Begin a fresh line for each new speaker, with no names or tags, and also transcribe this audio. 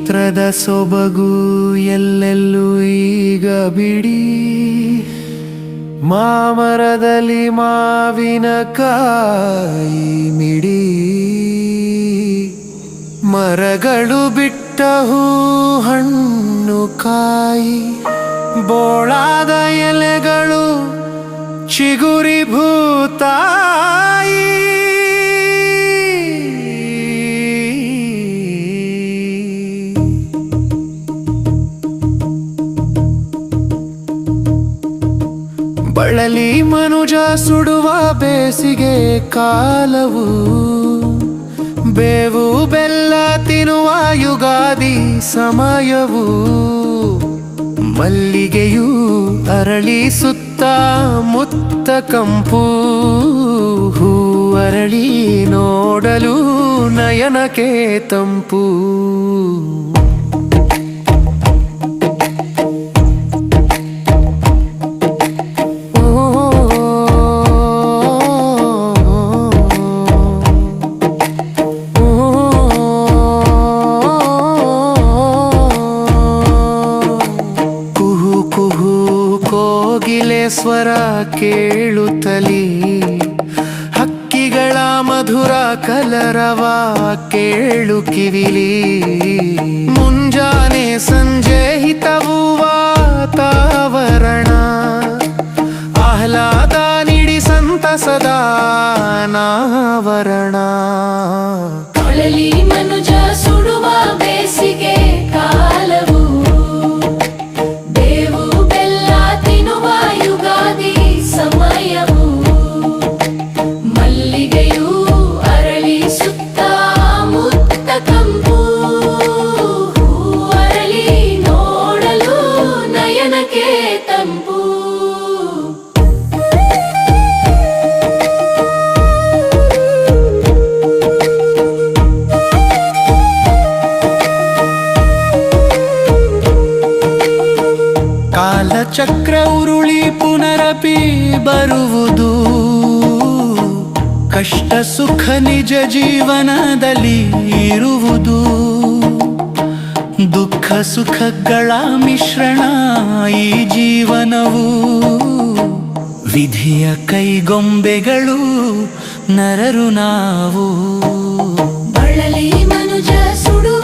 ಚೈತ್ರದ ಸೊಬಗು ಎಲ್ಲೆಲ್ಲೂ ಈಗ ಬಿಡಿ. ಮಾಮರದಲ್ಲಿ ಮಾವಿನಕಾಯಿ ಮಿಡಿ. ಮರಗಳು ಬಿಟ್ಟ ಹೂ ಹಣ್ಣು ಕಾಯಿ. ಬೋಳಾದ ಎಲೆಗಳು ಚಿಗುರಿ ಭೂತಾಯಿ. ಬಳಲಿ ಮನುಜ ಸುಡುವ ಬೇಸಿಗೆ ಕಾಲವು. ಬೇವು ಬೆಲ್ಲ ತಿನ್ನುವ ಯುಗಾದಿ ಸಮಯವು. ಮಲ್ಲಿಗೆಯು ಅರಳಿ ಸುತ್ತ ಮುತ್ತ ಕಂಪು. ಹೂ ಅರಳಿ ನೋಡಲು ನಯನಕ್ಕೆ ತಂಪು. ಕೋಗಿಲೆ ಸ್ವರ ಕೇಳುತ್ತಲಿ. ಹಕ್ಕಿಗಳ ಮಧುರ ಕಲರವ ಕೇಳು ಕಿವಿಲಿ. ಮುಂಜಾನೆ ಸಂಜೆ ಹಿತವು ವಾತಾವರಣ. ಆಹ್ಲಾದ ನೀಡಿ ಸಂತಸದ ನಾವರಣ.
ಕೊಳಲಿ ಮನುಜ ಸುಡುವ ಬೇಸಿಗೆ ಕಾಲವು. ಸಮಯವು. ಮಲ್ಲಿಗೆಯು ಅರಳಿ ಸುತ್ತ ಮುತ್ತ ಕಂಪು. ಹೂ ಅರಳಿ ನೋಡಲು ನಯನಕ್ಕೆ ತಂಪು.
ಕಾಲಚಕ್ರ ಉರುಳಿ ಪುನರಪಿ ಬರುವುದು. ಕಷ್ಟ ಸುಖ ನಿಜ ಜೀವನದಲ್ಲಿ ಇರುವುದು. ದುಃಖ ಸುಖಗಳ ಮಿಶ್ರಣ ಈ ಜೀವನವು. ವಿಧಿಯ ಕೈಗೊಂಬೆಗಳು ನರರು ನಾವು.
ಬಳಲಿ ಮನುಜ ಸುಡು